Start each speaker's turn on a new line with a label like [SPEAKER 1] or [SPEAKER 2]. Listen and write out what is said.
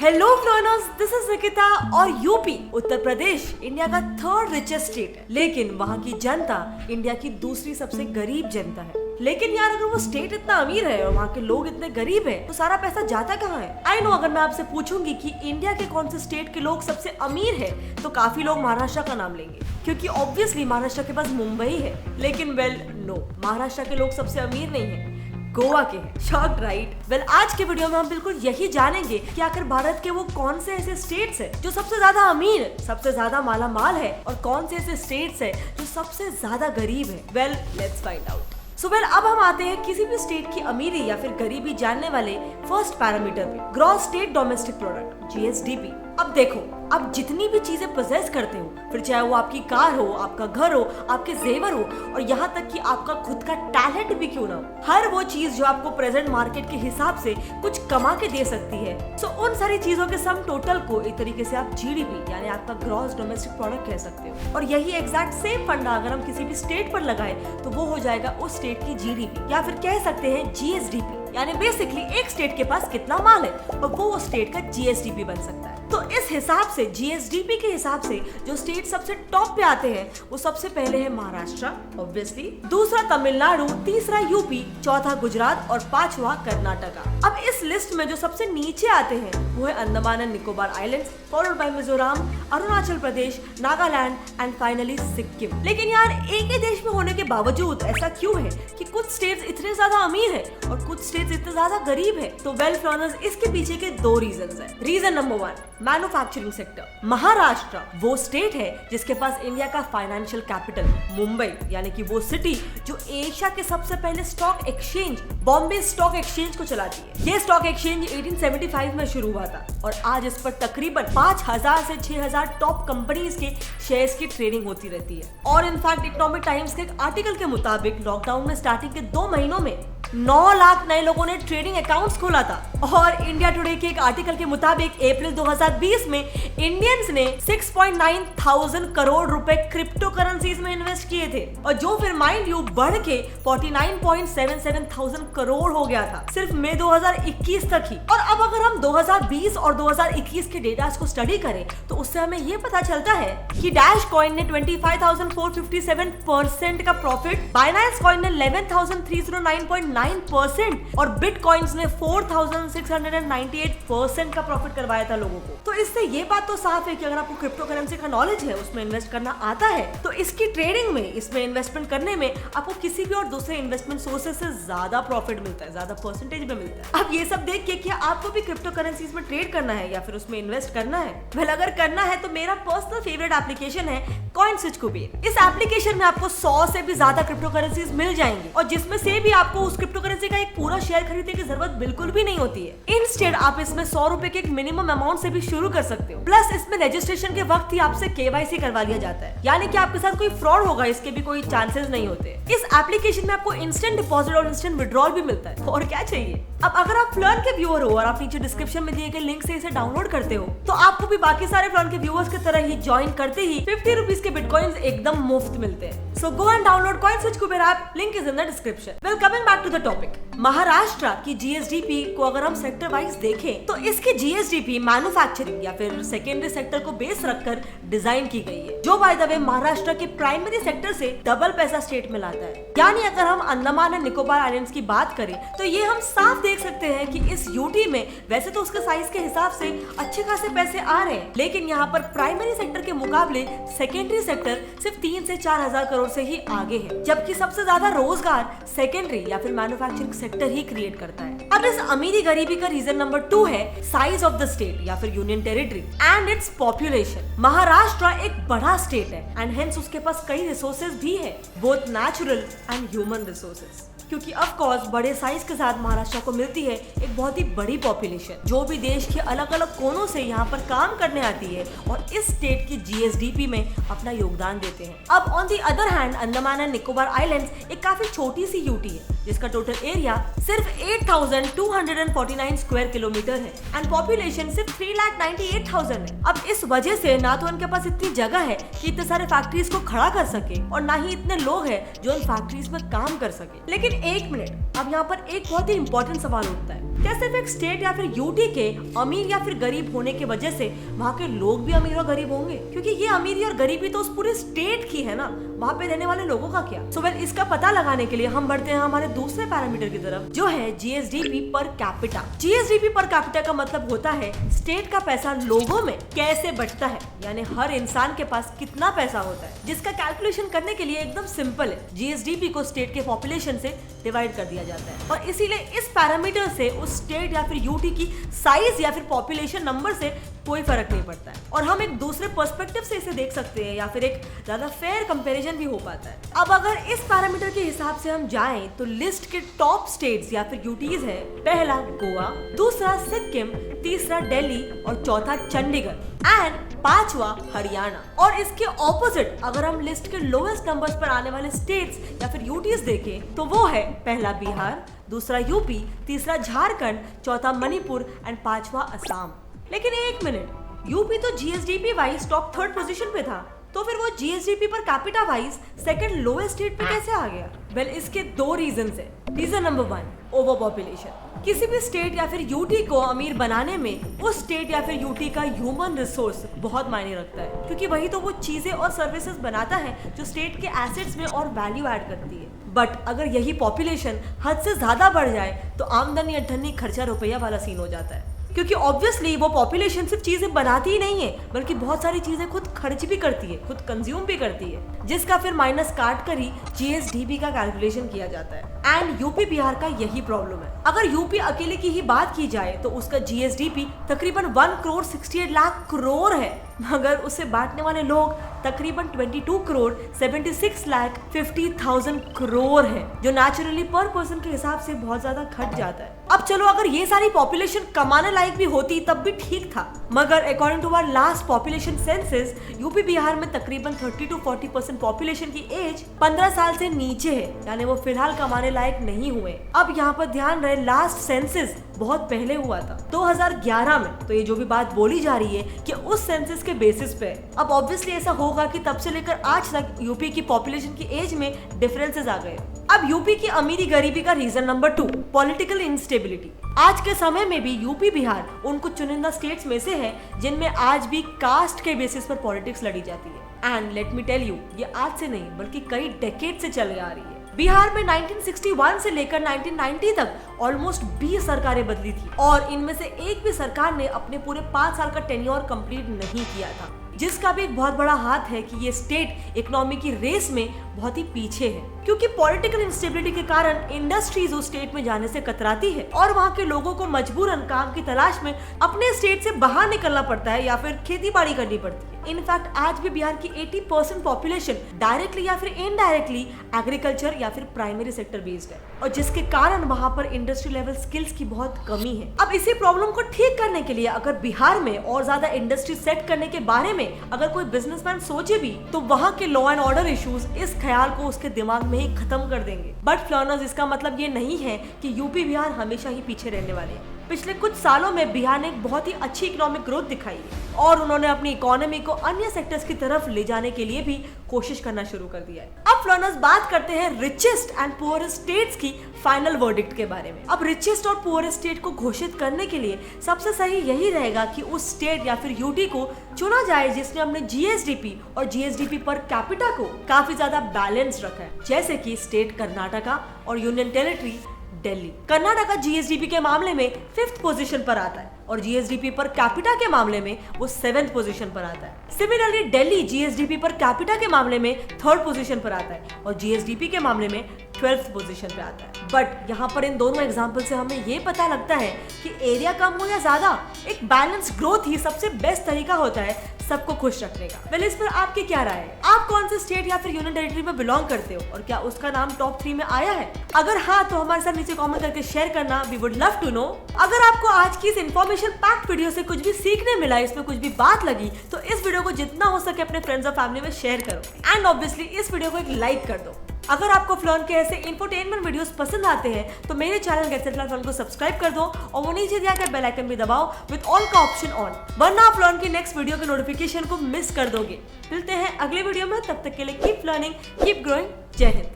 [SPEAKER 1] Hello फ्लोनर्स, this is Nikita. और UP Uttar Pradesh India का थर्ड रिचेस्ट स्टेट है, लेकिन वहाँ की जनता इंडिया की दूसरी सबसे गरीब जनता है। लेकिन यार, अगर वो स्टेट इतना अमीर है और वहाँ के लोग इतने गरीब हैं, तो सारा पैसा जाता कहाँ है? आई नो, अगर मैं आपसे पूछूंगी कि इंडिया के कौन से स्टेट के लोग सबसे अमीर है, तो काफी लोग महाराष्ट्र का नाम लेंगे, क्योंकि ऑब्वियसली महाराष्ट्र के पास मुंबई है। लेकिन वेल नो, महाराष्ट्र के लोग सबसे अमीर नहीं है, गोवा के हैं। Shocked right? वेल, आज के वीडियो में हम बिल्कुल यही जानेंगे कि आखिर भारत के वो कौन से ऐसे स्टेट्स हैं जो सबसे ज्यादा अमीर, सबसे ज्यादा माला माल है, और कौन से ऐसे स्टेट्स हैं जो सबसे ज्यादा गरीब है। Well, let's find out. अब हम आते हैं किसी भी स्टेट की अमीरी या फिर गरीबी जानने वाले फर्स्ट पैरामीटर पे, gross state domestic product, GSDP. अब देखो, आप जितनी भी चीजें पोजेस करते हो, फिर चाहे वो आपकी कार हो, आपका घर हो, आपके जेवर हो, और यहाँ तक कि आपका खुद का टैलेंट भी क्यों ना हो, हर वो चीज जो आपको प्रेजेंट मार्केट के हिसाब से कुछ कमा के दे सकती है, सो उन सारी चीजों के सम टोटल को एक तरीके से आप जीडीपी यानी आपका ग्रॉस डोमेस्टिक प्रोडक्ट कह सकते हो। और यही एग्जैक्ट सेम फंडा अगर हम किसी भी स्टेट पर लगाए तो वो हो जाएगा उस स्टेट की जीडीपी, या फिर कह सकते हैं जीएसडीपी। यानी बेसिकली एक स्टेट के पास कितना माल है और वो उस स्टेट का जीएसडीपी बन सकता है। तो इस हिसाब से, जीएसडीपी के हिसाब से, जो स्टेट सबसे टॉप पे आते हैं वो सबसे पहले है महाराष्ट्र, ऑब्वियसली, दूसरा तमिलनाडु, तीसरा यूपी, चौथा गुजरात और पांचवा कर्नाटका। अब इस लिस्ट में जो सबसे नीचे आते हैं वो है Andaman and Nicobar islands, followed by Mizoram, Arunachal Pradesh, Nagaland and finally Sikkim. लेकिन यार, एक ही देश में होने के बावजूद ऐसा क्यों है कि कुछ स्टेट्स इतने ज्यादा अमीर है और कुछ स्टेट्स इतने ज्यादा गरीब है? तो वेल फ्लोनर्स, इसके पीछे के दो रीजंस हैं। Reason number 1, manufacturing sector. Maharashtra वो स्टेट है जिसके पास इंडिया का फाइनेंशियल कैपिटल मुंबई, यानी कि वो सिटी जो एशिया के सबसे पहले stock exchange Bombay stock exchange को चलाती है। ये स्टॉक एक्सचेंज 1875 में शुरू हुआ था और आज इस पर तकरीबन 5000 से 6000 टॉप कंपनीज के शेयर्स की ट्रेडिंग होती रहती है। और इनफैक्ट इकोनॉमिक टाइम्स के एक आर्टिकल के मुताबिक लॉकडाउन में स्टार्टिंग के 2 महीनों में 9 लाख नए लोगों ने ट्रेडिंग अकाउंट्स खोला था। और इंडिया टुडे के एक आर्टिकल के मुताबिक अप्रैल 2020 में इंडियंस ने 6.9 थाउजेंड करोड़ रुपए क्रिप्टो करेंसीज में इन्वेस्ट किए थे, और जो फिर माइंड यू बढ़ के 49.77 थाउजेंड करोड़ हो गया था सिर्फ मई 2021 तक ही। और अब अगर हम 2020 और 2021 के डेटा को स्टडी करें तो उससे हमें ये पता चलता है कि डैश कॉइन ने 25,457% का प्रॉफिट, बाइनेंस कॉइन ने 11,309.9% और बिटकॉइंस ने 4,698% का प्रॉफिट करवाया था लोगों को। तो इससे ये बात तो साफ है कि अगर आपको क्रिप्टो करेंसी का नॉलेज है, उसमें इन्वेस्ट करना आता है, तो इसकी ट्रेडिंग में, इसमें इन्वेस्टमेंट करने में आपको किसी भी और दूसरे इन्वेस्टमेंट सोर्सेज से ज्यादा प्रॉफिट मिलता है, ज्यादा परसेंटेज में मिलता है। अब ये सब देख के क्या आपको भी क्रिप्टो करेंसीज में ट्रेड करना है या फिर उसमें इन्वेस्ट करना है? वेल, अगर करना है तो मेरा पर्सनल फेवरेट एप्लीकेशन है कॉइनस्विच कुबेर। इस एप्लीकेशन में आपको 100 से भी ज्यादा क्रिप्टो करेंसीज मिल जाएंगी, और जिसमें से भी आपको उस क्रिप्टो करेंसी का एक पूरा शेयर खरीदने की जरूरत बिल्कुल भी नहीं होती है। इंस्टेड आप इसमें 100 रुपए के एक मिनिमम अमाउंट से भी शुरू कर सकते हो। प्लस इसमें रजिस्ट्रेशन के वक्त ही आपसे केवाईसी करवा लिया जाता है, यानी कि आपके साथ कोई फ्रॉड होगा इसके भी कोई चांसेस नहीं होते। इस एप्लीकेशन में आपको इंस्टेंट डिपॉजिट और इंस्टेंट विड्रॉल भी मिलता है, और क्या चाहिए। अब अगर आप फ्लर्न के व्यूअर हो और आप नीचे डिस्क्रिप्शन में दिए गए लिंक से इसे डाउनलोड करते हो, तो आपको भी बाकी सारे फ्लर्न के व्यूअर्स की तरह ही ज्वाइन करते ही 50 रुपीज के बिटकॉइंस एकदम मुफ्त मिलते हैं। So go and download CoinSwitch Kuber app, link is in the description. Well, coming back to the topic, Maharashtra की जीएसडीपी को अगर हम सेक्टर वाइज देखें तो इसकी जीएसडीपी मैन्युफैक्चरिंग या फिर सेकेंडरी सेक्टर को बेस रखकर डिजाइन की गई है, जो बाय द वे महाराष्ट्र के प्राइमरी सेक्टर से डबल पैसा स्टेट में लाता है। यानी अगर हम अंडमान एंड निकोबार आइलैंड्स की बात करें तो ये हम साफ देख सकते हैं कि इस यूटी में वैसे तो उसके साइज के हिसाब से अच्छे खासे पैसे आ रहे हैं, लेकिन यहाँ पर प्राइमरी सेक्टर के मुकाबले सेकेंडरी सेक्टर सिर्फ 3 से 4 हजार करोड़ से ही आगे है, जबकि सबसे ज्यादा रोजगार सेकेंडरी या फिर मैन्युफैक्चरिंग सेक्टर ही क्रिएट करता है। अब इस अमीरी गरीबी का रीजन नंबर 2 है साइज ऑफ द स्टेट या फिर union territory and its population. Maharashtra एक बड़ा स्टेट है एंड हेंस उसके पास कई रिसोर्सेज भी है, both natural and human resources, क्योंकि ऑफ कोर्स बड़े साइज के साथ महाराष्ट्र को मिलती है एक बहुत ही बड़ी पॉपुलेशन, जो भी देश के अलग अलग कोनों से यहाँ पर काम करने आती है और इस स्टेट की जीएसडीपी में अपना योगदान देते हैं। अब on the other hand, Andaman and Nicobar islands एक काफी छोटी सी यूटी है जिसका टोटल एरिया सिर्फ 8,249 स्क्वायर किलोमीटर है एंड पॉपुलेशन सिर्फ 3,98,000 है। अब इस वजह से ना तो उनके पास इतनी जगह है कि इतने सारे फैक्ट्रीज को खड़ा कर सके, और ना ही इतने लोग हैं जो इन फैक्ट्रीज में काम कर सके। लेकिन एक मिनट, अब यहाँ पर एक बहुत ही इंपॉर्टेंट सवाल उठता है क्या सिर्फ एक स्टेट या फिर यूटी के अमीर या फिर गरीब होने की वजह से वहाँ के लोग भी अमीर और गरीब होंगे? क्योंकि ये अमीरी और गरीबी तो उस पूरे स्टेट की है ना, वहाँ पे रहने वाले लोगों का क्या? इसका पता लगाने के लिए हम बढ़ते हैं हमारे दूसरे पैरामीटर की तरफ, जो है GSDP per capita. GSDP per capita का मतलब होता है स्टेट का पैसा लोगों में कैसे बचता है, यानी हर इंसान के पास कितना पैसा होता है, जिसका कैलकुलेशन करने के लिए एकदम सिंपल है। जीएसडीपी को स्टेट के पॉपुलेशन से डिवाइड कर दिया जाता है और इसीलिए इस पैरामीटर से उस स्टेट या फिर यूटी की साइज या फिर पॉपुलेशन नंबर से कोई फर्क नहीं पड़ता है और हम एक दूसरे पर्सपेक्टिव से इसे देख सकते हैं या फिर एक ज्यादा फेयर कंपैरिजन भी हो पाता है। अब अगर इस पैरामीटर के हिसाब से हम जाएं तो लिस्ट के टॉप स्टेट्स या फिर यूटीज है, पहला गोवा, दूसरा सिक्किम, तीसरा दिल्ली और चौथा चंडीगढ़ एंड पांचवा हरियाणा। और इसके ऑपोजिट अगर हम लिस्ट के लोएस्ट नंबर्स पर आने वाले स्टेट्स या फिर यूटीज देखें तो वो है पहला बिहार, दूसरा यूपी, तीसरा झारखंड, चौथा मणिपुर एंड पांचवा असम। लेकिन एक मिनट, यूपी तो GSDP wise top 3rd position पे था, तो फिर वो GSDP per capita wise second lowest state पे कैसे आ गया? वेल, इसके 2 रीजन है। Reason number 1, over population. किसी भी स्टेट या फिर यूटी को अमीर बनाने में उस स्टेट या फिर यूटी का ह्यूमन रिसोर्स बहुत मायने रखता है, क्योंकि वही तो वो चीजें और सर्विसेज बनाता है जो स्टेट के एसेट्स में और वैल्यू ऐड करती है। बट अगर यही पॉपुलेशन हद से ज्यादा बढ़ जाए तो आमदनी अठन्नी खर्चा रुपया वाला सीन हो जाता है, क्योंकि ऑब्वियसली वो पॉपुलेशन सिर्फ चीजें बनाती ही नहीं है बल्कि बहुत सारी चीजें खुद खर्च भी करती है, खुद कंज्यूम भी करती है, जिसका फिर माइनस काट कर ही जीएसडीपी का कैलकुलेशन किया जाता है। एंड यूपी बिहार का यही प्रॉब्लम है। अगर यूपी अकेले की ही बात की जाए तो उसका जीएसडीपी तकरीबन 1 करोड़ 68 लाख करोड़ है, मगर उसे बांटने वाले लोग तकरीबन 22 करोड़ 76 लाख 50,000 करोड़ है, जो नेचुरली पर पर्सन के हिसाब से बहुत ज्यादा घट जाता है। अब चलो, अगर ये सारी पॉपुलेशन कमाने लायक भी होती तब भी ठीक था, मगर according to our last population census UP Bihar में तकरीबन 30 to 40% पॉपुलेशन की एज 15 साल से नीचे है, यानी वो फिलहाल कमाने लायक नहीं हुए। अब यहाँ पर ध्यान रहे, लास्ट सेंसस बहुत पहले हुआ था 2011 में, तो ये जो भी बात बोली जा रही है कि उस सेंसस के बेसिस पे। अब ऑब्वियसली ऐसा होगा कि तब से लेकर आज तक यूपी की पॉपुलेशन की एज में डिफरेंसेस आ गए। अब यूपी की अमीरी गरीबी का रीजन नंबर 2, पॉलिटिकल इंस्टेबिलिटी। आज के समय में भी यूपी बिहार उन कुछ चुनिंदा स्टेट्स में से है जिनमें आज भी कास्ट के बेसिस पर पॉलिटिक्स लड़ी जाती है। And let me tell you, ये आज से नहीं बल्कि कई डेकेड से चले आ रही है। बिहार में 1961 से लेकर 1990 तक ऑलमोस्ट 20 सरकारें बदली थी और इनमें से एक भी सरकार ने अपने पूरे 5 साल का टेन्योर कंप्लीट नहीं किया था, जिसका भी एक बहुत बड़ा हाथ है कि ये स्टेट इकोनॉमी की रेस में बहुत ही पीछे है, क्योंकि पॉलिटिकल इंस्टेबिलिटी के कारण इंडस्ट्रीज उस स्टेट में जाने से कतराती है और वहाँ के लोगों को मजबूरन काम की तलाश में अपने स्टेट से बाहर निकलना पड़ता है या फिर खेती बाड़ी करनी पड़ती है। इनफैक्ट आज भी बिहार की 80% पॉपुलेशन डायरेक्टली या फिर इनडायरेक्टली एग्रीकल्चर या फिर प्राइमरी सेक्टर बेस्ड है, और जिसके कारण वहाँ पर इंडस्ट्री लेवल स्किल्स की बहुत कमी है। अब इसी प्रॉब्लम को ठीक करने के लिए अगर बिहार में और ज्यादा इंडस्ट्री सेट करने के बारे में अगर कोई बिजनेसमैन सोचे भी तो वहाँ के लॉ एंड ऑर्डर इश्यूज इस ख्याल को उसके दिमाग में ही खत्म कर देंगे। बट फ्लॉनर्स, इसका मतलब ये नहीं है कि यूपी बिहार हमेशा ही पीछे रहने वाले हैं। पिछले कुछ सालों में बिहार ने एक बहुत ही अच्छी इकोनॉमिक ग्रोथ दिखाई है और उन्होंने अपनी इकोनॉमी को अन्य सेक्टर्स की तरफ ले जाने के लिए भी कोशिश करना शुरू कर दिया है। अब फ्लॉनर्स, बात करते हैं रिचेस्ट एंड पुअरेस्ट स्टेट्स की फाइनल वर्डिक्ट के बारे में। अब रिचेस्ट और पुअरेस्ट स्टेट को घोषित करने के लिए सबसे सही यही रहेगा कि उस स्टेट या फिर यूटी को चुना जाए जिसने अपने जीएसडीपी और जीएसडीपी पर कैपिटा को काफी ज्यादा बैलेंस रखा है, जैसे कि स्टेट कर्नाटका और union territory Delhi. Karnataka GSDP के मामले में 5th पोजीशन पर आता है और जीएसडीपी पर कैपिटा के मामले में वो 7th पोजीशन पर आता है। Similarly Delhi GSDP per capita के मामले में 3rd पोजीशन पर आता है और जीएसडीपी के मामले में 12th पोजीशन पे आता है। बट यहाँ पर इन दोनों एग्जाम्पल से हमें ये पता लगता है कि एरिया कम हो या ज्यादा, एक बैलेंस ग्रोथ ही सबसे बेस्ट तरीका होता है सबको खुश रखने का। वेल, इस पर आपकी क्या राय है? आप कौन से स्टेट या फिर यूनियन टेरिटरी में बिलोंग करते हो और क्या उसका नाम टॉप 3 में आया है? अगर हाँ, तो हमारे साथ नीचे कमेंट करके शेयर करना, we would love to know. अगर आपको आज की इस इन्फॉर्मेशन पैक्ड वीडियो से कुछ भी सीखने मिला, इसमें कुछ भी बात लगी, तो इस वीडियो को जितना हो सके अपने फ्रेंड्स और फैमिली में शेयर करो एंड ऑब्वियसली इस वीडियो को एक लाइक कर दो। अगर आपको फ्लॉन के ऐसे इंफोटेनमेंट वीडियोस पसंद आते हैं तो मेरे चैनल गेट सेट फ्लॉन को सब्सक्राइब कर दो और वो नीचे दिया गया बेल आइकन भी दबाओ विद ऑल का ऑप्शन ऑन, वरना आप फ्लॉन की नेक्स्ट वीडियो के नोटिफिकेशन को मिस कर दोगे। मिलते हैं अगले वीडियो में, तब तक के लिए कीप लर्निंग, कीप ग्रोइंग। जय हिंद।